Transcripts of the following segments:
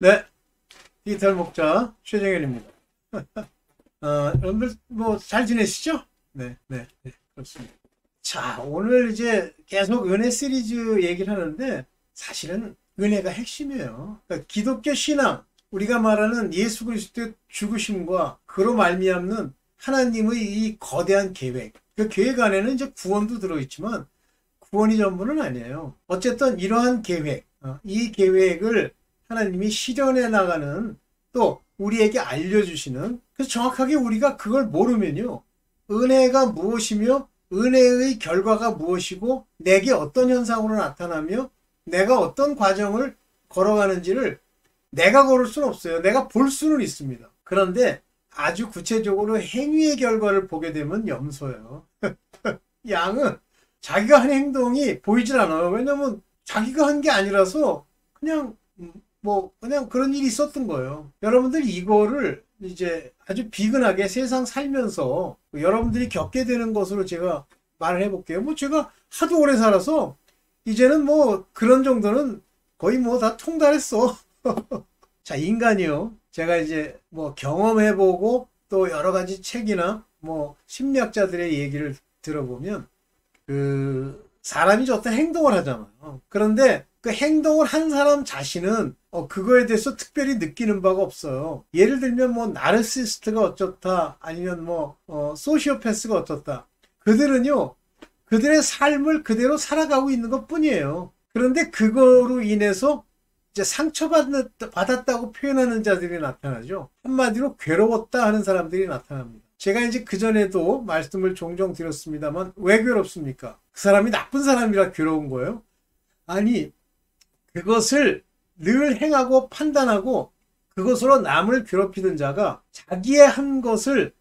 네, 디지털 목자 최정현입니다. 여러분들 뭐 잘 지내시죠? 네, 네, 네, 그렇습니다. 자, 오늘 이제 계속 은혜 시리즈 얘기를 하는데 사실은 은혜가 핵심이에요. 그러니까 기독교 신앙, 우리가 말하는 예수 그리스도의 죽으심과 그로 말미암는 하나님의 이 거대한 계획. 그 계획 안에는 이제 구원도 들어있지만 구원이 전부는 아니에요. 어쨌든 이러한 계획, 이 계획을 하나님이 실현해 나가는 또 우리에게 알려주시는 그래서 정확하게 우리가 그걸 모르면요. 은혜가 무엇이며 은혜의 결과가 무엇이고 내게 어떤 현상으로 나타나며 내가 어떤 과정을 걸어가는지를 내가 걸을 수는 없어요. 내가 볼 수는 있습니다. 그런데 아주 구체적으로 행위의 결과를 보게 되면 염소예요. 양은 자기가 한 행동이 보이질 않아요. 왜냐면 자기가 한 게 아니라서 그냥 그냥 그런 일이 있었던 거예요. 여러분들 이거를 이제 아주 비근하게 세상 살면서 여러분들이 겪게 되는 것으로 제가 말을 해볼게요. 뭐 제가 하도 오래 살아서 이제는 뭐 그런 정도는 거의 뭐 다 통달했어. 자, 인간이요. 제가 이제 뭐 경험해보고 또 여러 가지 책이나 뭐 심리학자들의 얘기를 들어보면 사람이 어떤 행동을 하잖아요. 그런데 그 행동을 한 사람 자신은 그거에 대해서 특별히 느끼는 바가 없어요. 예를 들면 뭐 나르시스트가 어쩌다 아니면 소시오패스가 어떻다. 그들은요. 그들의 삶을 그대로 살아가고 있는 것 뿐이에요. 그런데 그거로 인해서 이제 상처받았다고 표현하는 자들이 나타나죠. 한마디로 괴로웠다 하는 사람들이 나타납니다. 제가 이제 그전에도 말씀을 종종 드렸습니다만 왜 괴롭습니까? 그 사람이 나쁜 사람이라 괴로운 거예요? 아니, 그것을 늘 행하고 판단하고 그것으로 남을 괴롭히는 자가 자기의 한 것을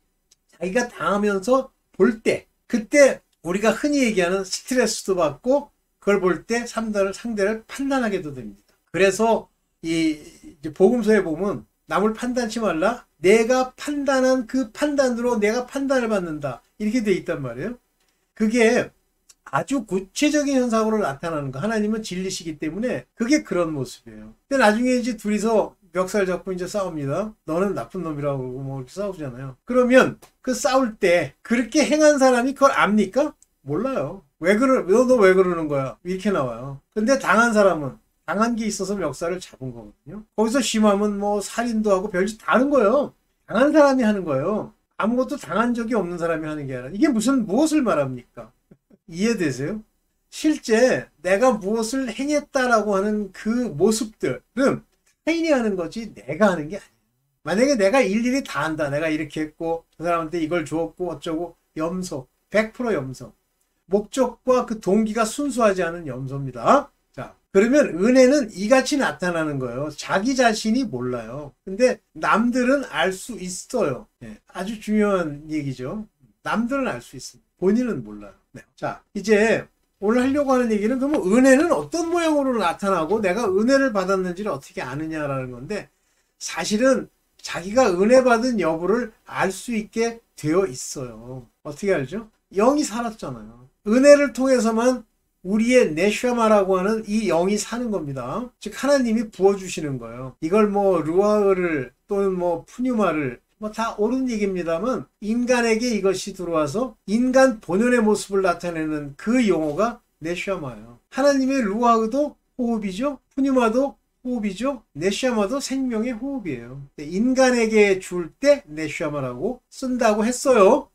자기가 당하면서 볼 때, 그때 우리가 흔히 얘기하는 스트레스도 받고 그걸 볼 때 상대를 판단하게도 됩니다. 그래서 이 복음서에 보면 남을 판단치 말라. 내가 판단한 그 판단으로 내가 판단을 받는다. 이렇게 돼 있단 말이에요. 그게 아주 구체적인 현상으로 나타나는 거. 하나님은 진리시기 때문에 그게 그런 모습이에요. 근데 나중에 이제 둘이서 멱살 잡고 이제 싸웁니다. 너는 나쁜 놈이라고 그러고 뭐 이렇게 싸우잖아요. 그러면 그 싸울 때 그렇게 행한 사람이 그걸 압니까? 몰라요. 너 왜 그러는 거야? 이렇게 나와요. 근데 당한 사람은 당한 게 있어서 멱살을 잡은 거거든요. 거기서 심하면 뭐 살인도 하고 별짓 다 하는 거예요. 당한 사람이 하는 거예요. 아무것도 당한 적이 없는 사람이 하는 게 아니라 이게 무엇을 말합니까? 이해되세요? 실제 내가 무엇을 행했다라고 하는 그 모습들은 타인이 하는 거지 내가 하는 게 아니에요. 만약에 내가 일일이 다 한다. 내가 이렇게 했고 그 사람한테 이걸 주었고 어쩌고 염소. 100% 염소. 목적과 그 동기가 순수하지 않은 염소입니다. 자, 그러면 은혜는 이같이 나타나는 거예요. 자기 자신이 몰라요. 근데 남들은 알 수 있어요. 네, 아주 중요한 얘기죠. 남들은 알 수 있습니다. 본인은 몰라요. 네. 자, 이제 오늘 하려고 하는 얘기는 그러면 은혜는 어떤 모양으로 나타나고 내가 은혜를 받았는지를 어떻게 아느냐라는 건데 사실은 자기가 은혜 받은 여부를 알 수 있게 되어 있어요. 어떻게 알죠? 영이 살았잖아요. 은혜를 통해서만 우리의 네샤마라고 하는 이 영이 사는 겁니다. 즉 하나님이 부어주시는 거예요. 이걸 뭐 루아흐를 또는 뭐 푸뉴마를 뭐 다 옳은 얘기입니다만 인간에게 이것이 들어와서 인간 본연의 모습을 나타내는 그 용어가 네샤마예요. 하나님의 루아흐도 호흡이죠. 푸뉴마도 호흡이죠. 네샤마도 생명의 호흡이에요. 인간에게 줄 때 네샤마라고 쓴다고 했어요.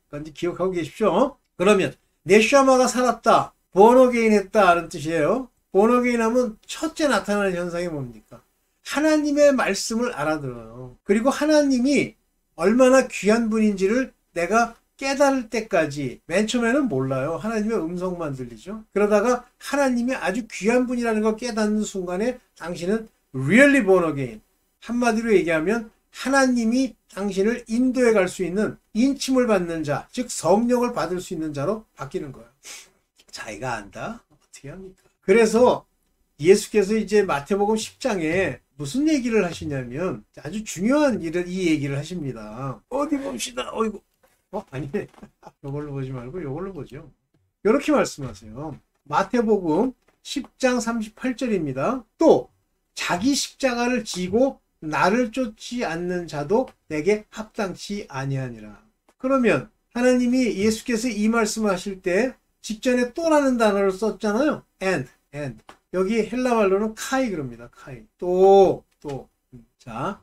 그런지 기억하고 계십시오. 그러면 네샤마가 살았다. 본어게인 했다는 뜻이에요. 본어게인 하면 첫째 나타나는 현상이 뭡니까? 하나님의 말씀을 알아들어요. 그리고 하나님이 얼마나 귀한 분인지를 내가 깨달을 때까지 맨 처음에는 몰라요. 하나님의 음성만 들리죠. 그러다가 하나님이 아주 귀한 분이라는 걸 깨닫는 순간에 당신은 really born again. 한마디로 얘기하면 하나님이 당신을 인도해 갈 수 있는 인침을 받는 자, 즉 성령을 받을 수 있는 자로 바뀌는 거예요. 자기가 안다? 어떻게 합니까? 그래서 예수께서 이제 마태복음 10장에 무슨 얘기를 하시냐면 아주 중요한 이 얘기를 하십니다. 어디 봅시다. 어이구. 아니네. 이걸로 보지 말고 이걸로 보죠. 이렇게 말씀하세요. 마태복음 10장 38절입니다. 또 자기 십자가를 지고 나를 쫓지 않는 자도 내게 합당치 아니하니라. 그러면 하나님이 예수께서 이 말씀하실 때 직전에 또라는 단어를 썼잖아요. and. 여기 헬라 말로는 카이 그럽니다. 카이. 또. 자,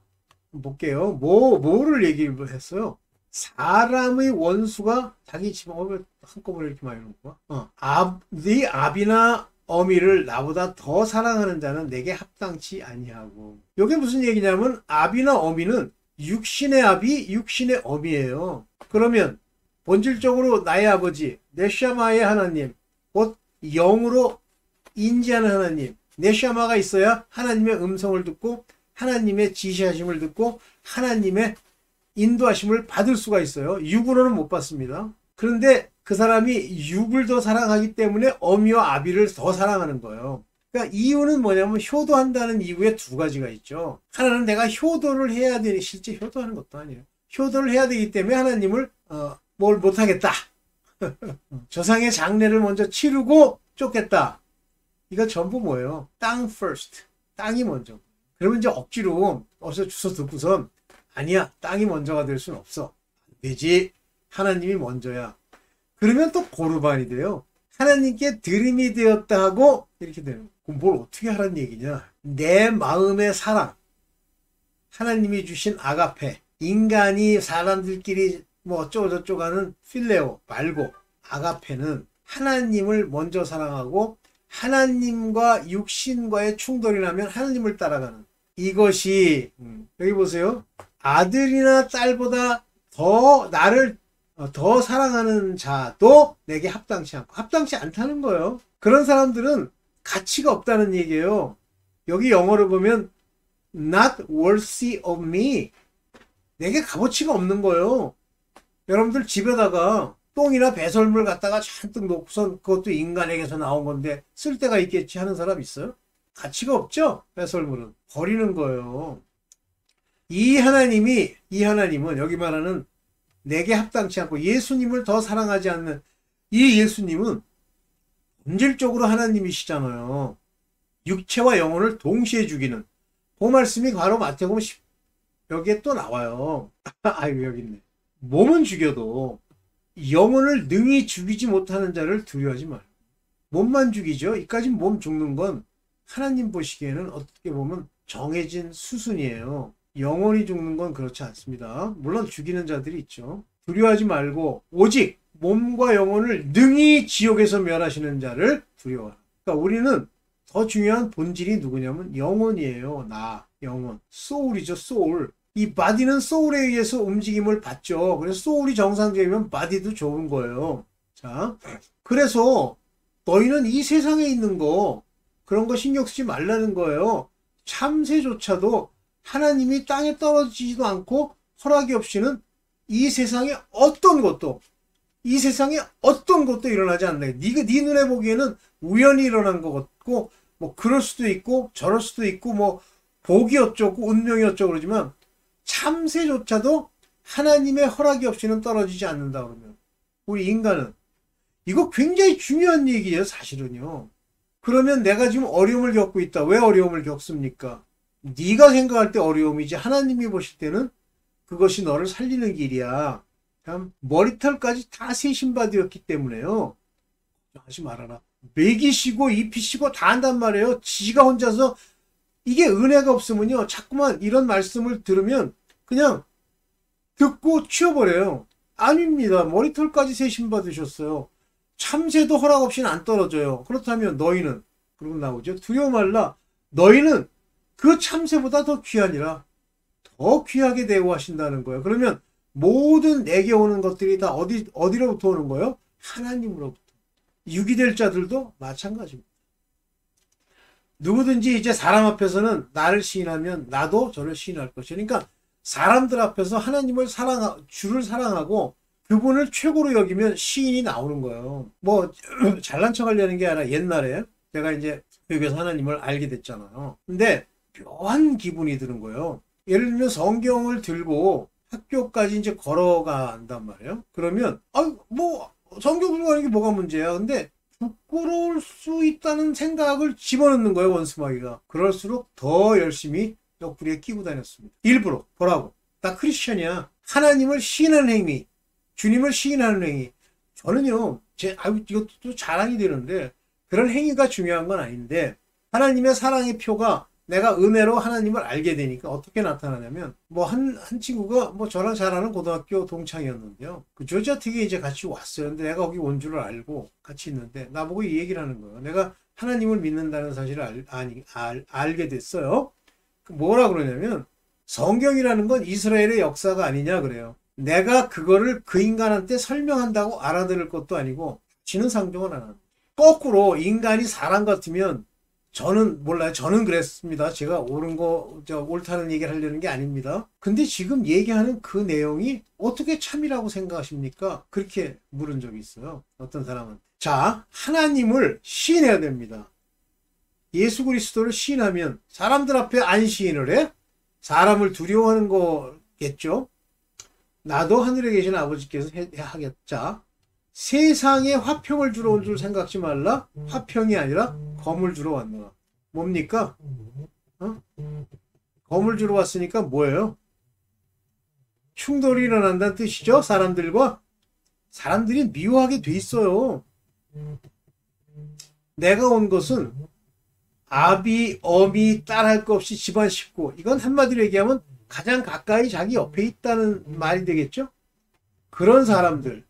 볼게요. 뭐를 얘기를 했어요? 사람의 원수가 자기 집안을 한꺼번에 이렇게 많이 놓은 거야. 네 아비나 어미를 나보다 더 사랑하는 자는 내게 합당치 아니하고. 이게 무슨 얘기냐면 아비나 어미는 육신의 아비, 육신의 어미예요. 그러면 본질적으로 나의 아버지, 네샤마의 하나님, 곧 영으로 인지하는 하나님, 네샤마가 있어야 하나님의 음성을 듣고 하나님의 지시하심을 듣고 하나님의 인도하심을 받을 수가 있어요. 육으로는 못 받습니다. 그런데 그 사람이 육을 더 사랑하기 때문에 어미와 아비를 더 사랑하는 거예요. 그러니까 이유는 뭐냐면 효도한다는 이유에 두 가지가 있죠. 하나는 내가 효도를 해야 되니, 실제 효도하는 것도 아니에요. 효도를 해야 되기 때문에 하나님을 뭘 못하겠다. 조상의 장례를 먼저 치르고 쫓겠다. 이거 전부 뭐예요? 땅 first. 땅이 먼저. 그러면 이제 억지로 어서 주워 듣고선 아니야, 땅이 먼저가 될 수는 없어. 안 되지. 하나님이 먼저야. 그러면 또 고르반이 돼요. 하나님께 드림이 되었다 하고 이렇게 되는 거예요. 그럼 뭘 어떻게 하라는 얘기냐? 내 마음의 사랑. 하나님이 주신 아가페. 인간이 사람들끼리 뭐 어쩌고저쩌고 하는 필레오 말고 아가페는 하나님을 먼저 사랑하고 하나님과 육신과의 충돌이 나면 하나님을 따라가는. 이것이 여기 보세요. 아들이나 딸보다 더 나를 더 사랑하는 자도 내게 합당치 않고, 합당치 않다는 거예요. 그런 사람들은 가치가 없다는 얘기예요. 여기 영어로 보면 not worthy of me. 내게 값어치가 없는 거예요. 여러분들 집에다가 똥이나 배설물 갖다가 잔뜩 놓고선 그것도 인간에게서 나온 건데 쓸 데가 있겠지 하는 사람 있어요? 가치가 없죠? 배설물은. 버리는 거예요. 이 하나님은 여기 말하는 내게 합당치 않고 예수님을 더 사랑하지 않는 이 예수님은 본질적으로 하나님이시잖아요. 육체와 영혼을 동시에 죽이는. 그 말씀이 바로 마태복음 10 여기에 또 나와요. 아이고 여기 있네. 몸은 죽여도 영혼을 능히 죽이지 못하는 자를 두려워하지 말고. 몸만 죽이죠. 이까지 몸 죽는 건 하나님 보시기에는 어떻게 보면 정해진 수순이에요. 영혼이 죽는 건 그렇지 않습니다. 물론 죽이는 자들이 있죠. 두려워하지 말고 오직 몸과 영혼을 능히 지옥에서 멸하시는 자를 두려워하라. 그러니까 우리는 더 중요한 본질이 누구냐면 영혼이에요. 영혼. 소울이죠. 소울. 이 바디는 소울에 의해서 움직임을 받죠. 그래서 소울이 정상적이면 바디도 좋은 거예요. 자, 그래서 너희는 이 세상에 있는 거 그런 거 신경 쓰지 말라는 거예요. 참새조차도 하나님이 땅에 떨어지지도 않고 허락이 없이는 이 세상에 어떤 것도 일어나지 않는다. 네 눈에 보기에는 우연히 일어난 것 같고 뭐 그럴 수도 있고 저럴 수도 있고 뭐 복이 어쩌고 운명이 어쩌고 그러지만 참새조차도 하나님의 허락이 없이는 떨어지지 않는다 그러면 우리 인간은 이거 굉장히 중요한 얘기예요. 사실은요. 그러면 내가 지금 어려움을 겪고 있다. 왜 어려움을 겪습니까? 네가 생각할 때 어려움이지 하나님이 보실 때는 그것이 너를 살리는 길이야. 참 머리털까지 다 새 신바디였기 때문에요. 하지 말아라. 먹이시고 입히시고 다 한단 말이에요. 지가 혼자서. 이게 은혜가 없으면요. 자꾸만 이런 말씀을 들으면 그냥 듣고 치워버려요. 아닙니다. 머리털까지 새 신받으셨어요. 참새도 허락 없이는 안 떨어져요. 그렇다면 너희는, 그러고 나오죠. 두려워 말라. 너희는 그 참새보다 더 귀하니라. 더 귀하게 대우하신다는 거예요. 그러면 모든 내게 오는 것들이 다 어디로부터 오는 거예요? 하나님으로부터. 육이 될 자들도 마찬가지입니다. 누구든지 이제 사람 앞에서는 나를 시인하면 나도 저를 시인할 것이요. 그러니까 사람들 앞에서 하나님을 주를 사랑하고 그분을 최고로 여기면 시인이 나오는 거예요. 뭐 잘난 척 하려는 게 아니라 옛날에 제가 이제 교육에서 하나님을 알게 됐잖아요. 근데 묘한 기분이 드는 거예요. 예를 들면 성경을 들고 학교까지 이제 걸어간단 말이에요. 그러면 뭐 성경 들고 가는 게 뭐가 문제야. 근데 부끄러울 수 있다는 생각을 집어넣는 거예요, 원수마귀가. 그럴수록 더 열심히 옆구리에 끼고 다녔습니다. 일부러. 보라고. 나 크리스천이야. 하나님을 시인하는 행위, 주님을 시인하는 행위. 저는요, 이것도 자랑이 되는데, 그런 행위가 중요한 건 아닌데, 하나님의 사랑의 표가 내가 은혜로 하나님을 알게 되니까 어떻게 나타나냐면, 한 친구가 저랑 잘 아는 고등학교 동창이었는데요. 그 조지아텍에 이제 같이 왔어요. 근데 내가 거기 온 줄을 알고 같이 있는데, 나보고 이 얘기를 하는 거예요. 내가 하나님을 믿는다는 사실을 알게 됐어요. 뭐라 그러냐면, 성경이라는 건 이스라엘의 역사가 아니냐 그래요. 내가 그거를 그 인간한테 설명한다고 알아들을 것도 아니고, 지는 상종은 안 합니다. 거꾸로 인간이 사람 같으면, 저는 몰라요. 저는 그랬습니다. 제가 옳다는 얘기를 하려는 게 아닙니다. 근데 지금 얘기하는 그 내용이 어떻게 참이라고 생각하십니까? 그렇게 물은 적이 있어요. 어떤 사람은. 자, 하나님을 시인해야 됩니다. 예수 그리스도를 시인하면 사람들 앞에 안 시인을 해? 사람을 두려워하는 거겠죠? 나도 하늘에 계신 아버지께서 하겠자. 세상에 화평을 주러 온 줄 생각지 말라. 화평이 아니라 검을 주러 왔노라. 뭡니까? 검을 주러 왔으니까 뭐예요? 충돌이 일어난다는 뜻이죠. 사람들과. 사람들이 미워하게 돼 있어요. 내가 온 것은 아비, 어미, 딸할 것 없이 집안 식구. 이건 한마디로 얘기하면 가장 가까이 자기 옆에 있다는 말이 되겠죠? 그런 사람들.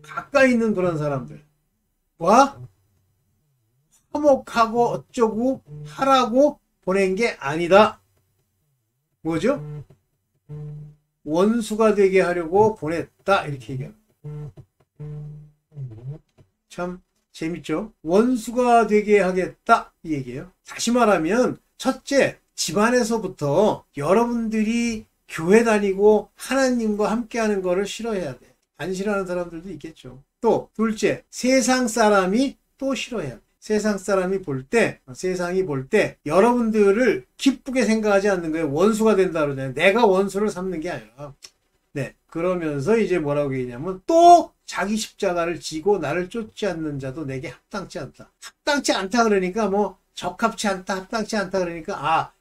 가까이 있는 그런 사람들과 화목하고 어쩌고 하라고 보낸 게 아니다. 뭐죠? 원수가 되게 하려고 보냈다. 이렇게 얘기합니다. 참 재밌죠? 원수가 되게 하겠다. 이 얘기예요. 다시 말하면 첫째, 집안에서부터 여러분들이 교회 다니고 하나님과 함께하는 거를 싫어해야 돼. 안 싫어하는 사람들도 있겠죠. 또 둘째, 세상 사람이 또 싫어해요. 세상이 볼 때 여러분들을 기쁘게 생각하지 않는 거예요. 원수가 된다 그러잖아요. 내가 원수를 삼는 게 아니라. 네. 그러면서 이제 뭐라고 얘기냐면 또 자기 십자가를 지고 나를 쫓지 않는 자도 내게 합당치 않다. 합당치 않다 그러니까 적합치 않다, 합당치 않다 그러니까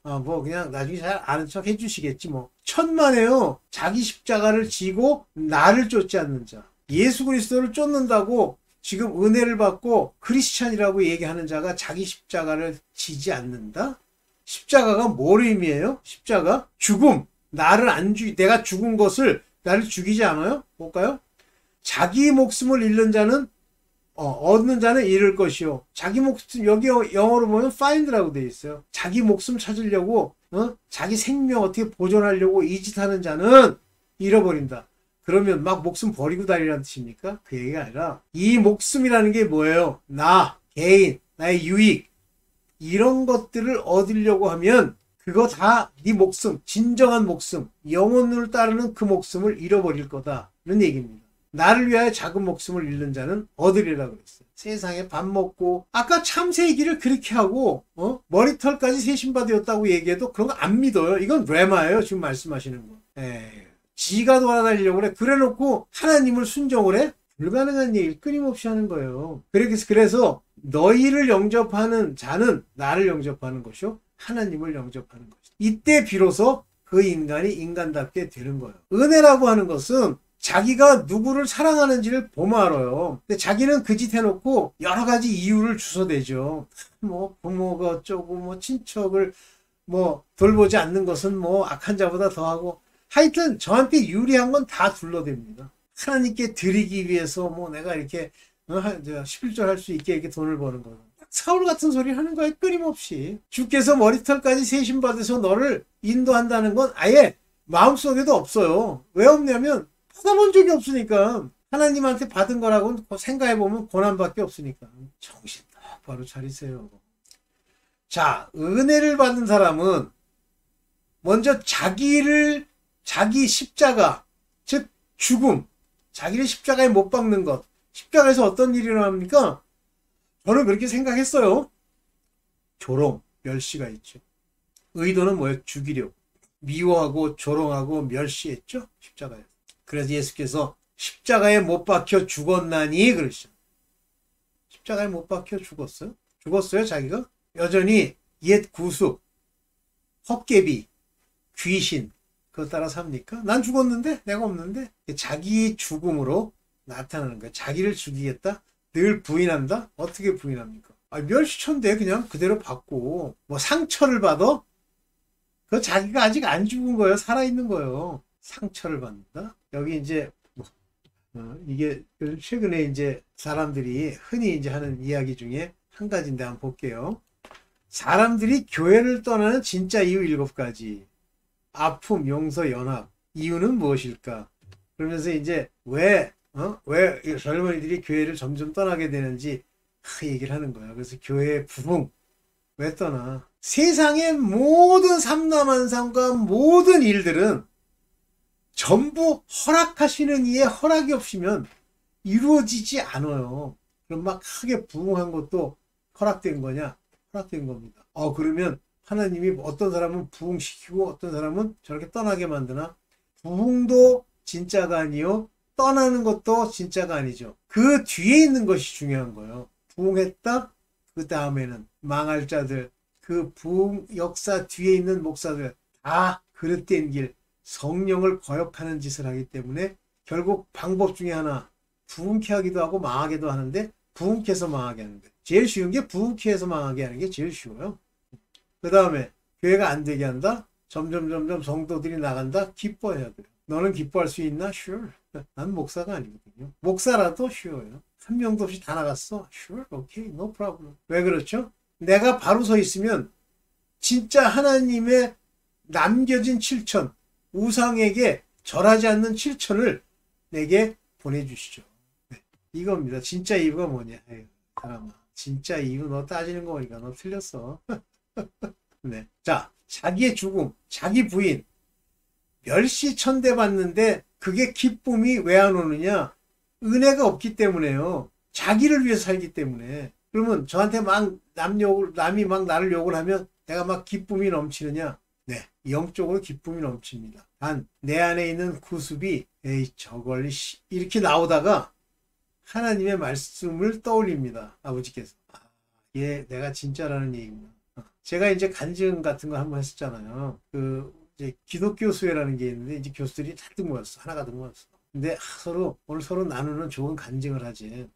그냥 나중에 잘 아는 척 해주시겠지 뭐. 천만에요. 자기 십자가를 지고 나를 쫓지 않는 자. 예수 그리스도를 쫓는다고 지금 은혜를 받고 크리스찬이라고 얘기하는 자가 자기 십자가를 지지 않는다? 십자가가 뭘 의미해요? 십자가? 죽음. 내가 죽은 것을 나를 죽이지 않아요? 볼까요? 자기 목숨을 잃는 자는 얻는 자는 잃을 것이요. 자기 목숨, 여기 영어로 보면 find라고 되어 있어요. 자기 목숨 찾으려고, 자기 생명 어떻게 보존하려고 이 짓 하는 자는 잃어버린다. 그러면 막 목숨 버리고 다니라는 뜻입니까? 그 얘기가 아니라, 이 목숨이라는 게 뭐예요? 개인, 나의 유익, 이런 것들을 얻으려고 하면, 그거 다 네 목숨, 진정한 목숨, 영혼을 따르는 그 목숨을 잃어버릴 거다는 얘기입니다. 나를 위하여 작은 목숨을 잃는 자는 얻으리라 그랬어요. 세상에 밥 먹고 아까 참새 얘기를 그렇게 하고 머리털까지 새 신바 되었다고 얘기해도 그런 거 안 믿어요. 이건 레마예요. 지금 말씀하시는 거. 지가 돌아다니려고 그래. 그래놓고 하나님을 순종을 해? 불가능한 얘기를 끊임없이 하는 거예요. 그래서 너희를 영접하는 자는 나를 영접하는 것이요 하나님을 영접하는 것이다. 이때 비로소 그 인간이 인간답게 되는 거예요. 은혜라고 하는 것은 자기가 누구를 사랑하는지를 보면 알아요. 근데 자기는 그 짓 해놓고 여러 가지 이유를 주워대죠. 부모가 어쩌고, 친척을 돌보지 않는 것은 악한 자보다 더하고. 하여튼 저한테 유리한 건 다 둘러댑니다. 하나님께 드리기 위해서 내가 이렇게 11절 할 수 있게 이렇게 돈을 버는 거예요. 사울 같은 소리 하는 거예요. 끊임없이. 주께서 머리털까지 세심 받아서 너를 인도한다는 건 아예 마음속에도 없어요. 왜 없냐면 받아본 적이 없으니까. 하나님한테 받은 거라고 생각해보면 고난밖에 없으니까. 정신 똑바로 차리세요. 자, 은혜를 받는 사람은 먼저 자기 십자가, 즉 죽음, 자기를 십자가에 못 박는 것. 십자가에서 어떤 일이 일어납니까? 저는 그렇게 생각했어요. 조롱, 멸시가 있죠. 의도는 뭐예요? 죽이려고. 미워하고 조롱하고 멸시했죠. 십자가에서. 그래서 예수께서 십자가에 못 박혀 죽었나니 그러시죠. 십자가에 못 박혀 죽었어요? 죽었어요, 자기가? 여전히 옛 구습, 헛개비, 귀신, 그거 따라 삽니까? 난 죽었는데? 내가 없는데? 자기 죽음으로 나타나는 거야. 자기를 죽이겠다? 늘 부인한다? 어떻게 부인합니까? 멸시천대 그냥 그대로 받고, 뭐 상처를 받아? 그 자기가 아직 안 죽은 거예요. 살아있는 거예요. 상처를 받는다? 여기 이제, 이게 최근에 이제 사람들이 흔히 이제 하는 이야기 중에 한 가지인데 한번 볼게요. 사람들이 교회를 떠나는 진짜 이유 7가지. 아픔, 용서, 연합. 이유는 무엇일까? 그러면서 이제 왜 젊은이들이 교회를 점점 떠나게 되는지 얘기를 하는 거야. 그래서 교회의 부흥. 왜 떠나? 세상의 모든 삼라만상과 모든 일들은 전부 허락하시는 이의 허락이 없으면 이루어지지 않아요. 그럼 막 크게 부흥한 것도 허락된 거냐? 허락된 겁니다. 그러면 하나님이 어떤 사람은 부흥시키고 어떤 사람은 저렇게 떠나게 만드나? 부흥도 진짜가 아니요. 떠나는 것도 진짜가 아니죠. 그 뒤에 있는 것이 중요한 거예요. 부흥했다? 그 다음에는 망할 자들, 그 부흥 역사 뒤에 있는 목사들 다 그릇된 길, 성령을 거역하는 짓을 하기 때문에 결국 방법 중에 하나, 부흥케 하기도 하고 망하게도 하는데 부흥케 해서 망하게 하는 거예요. 제일 쉬운 게 부흥케 해서 망하게 하는 게 제일 쉬워요. 그 다음에 교회가 안 되게 한다? 점점 성도들이 나간다? 기뻐해야 돼요. 너는 기뻐할 수 있나? Sure. 난 목사가 아니거든요. 목사라도 쉬워요. 한 명도 없이 다 나갔어? Sure, okay, no problem. 왜 그렇죠? 내가 바로 서 있으면 진짜 하나님의 남겨진 7천, 우상에게 절하지 않는 7천을 내게 보내주시죠. 네, 이겁니다. 진짜 이유가 뭐냐? 에휴, 사람아, 진짜 이유 너 따지는 거 보니까 너 틀렸어. 네. 자, 자기의 죽음, 자기 부인, 멸시천대 받는데 그게 기쁨이 왜 안 오느냐? 은혜가 없기 때문에요. 자기를 위해서 살기 때문에. 그러면 저한테 막 남이 막 나를 욕을 하면 내가 막 기쁨이 넘치느냐? 네, 영적으로 기쁨이 넘칩니다. 단 내 안에 있는 구습이 에이 저걸 이렇게 나오다가 하나님의 말씀을 떠올립니다. 아버지께서. 얘 내가 진짜라는 얘기구나. 제가 이제 간증 같은 거 한번 했었잖아요. 이제 기독교 수회라는 게 있는데 이제 교수들이 잔뜩 모였어. 하나 가득 모였어. 근데 오늘 서로 나누는 좋은 간증을 하지.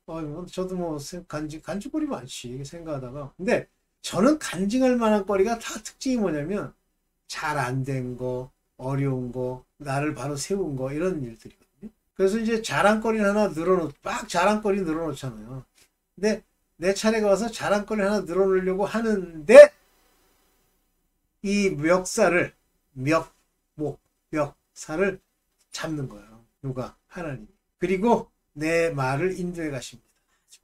저도 뭐 간증거리 많지 생각하다가. 근데 저는 간증할 만한 거리가 다 특징이 뭐냐면 잘 안 된 거, 어려운 거, 나를 바로 세운 거 이런 일들이거든요. 그래서 이제 자랑거리 하나 막 자랑거리 늘어놓잖아요. 근데 내 차례가 와서 자랑거리 하나 늘어놓으려고 하는데 이 멱살을 잡는 거예요. 누가? 하나님. 그리고 내 말을 인도해 가십니다.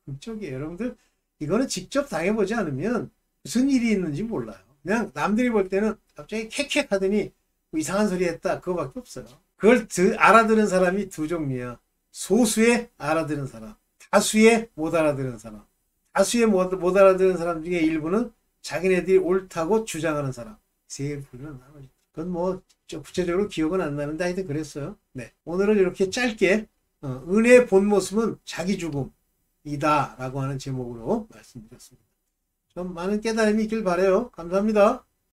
극적이에요. 여러분들 이거는 직접 당해보지 않으면 무슨 일이 있는지 몰라요. 그냥 남들이 볼 때는 갑자기 캑캑 하더니 뭐 이상한 소리 했다 그거밖에 없어요. 그걸 알아들은 사람이 두 종류야. 소수의 알아들은 사람, 다수의 못 알아들은 사람. 다수의 못 알아들은 사람 중에 일부는 자기네들이 옳다고 주장하는 사람. 세 부류는 나머지. 그건 뭐 구체적으로 기억은 안 나는데 하여튼 그랬어요. 네, 오늘은 이렇게 짧게 은혜의 본 모습은 자기 죽음이다 라고 하는 제목으로 말씀드렸습니다. 좀 많은 깨달음이 있길 바라요. 감사합니다.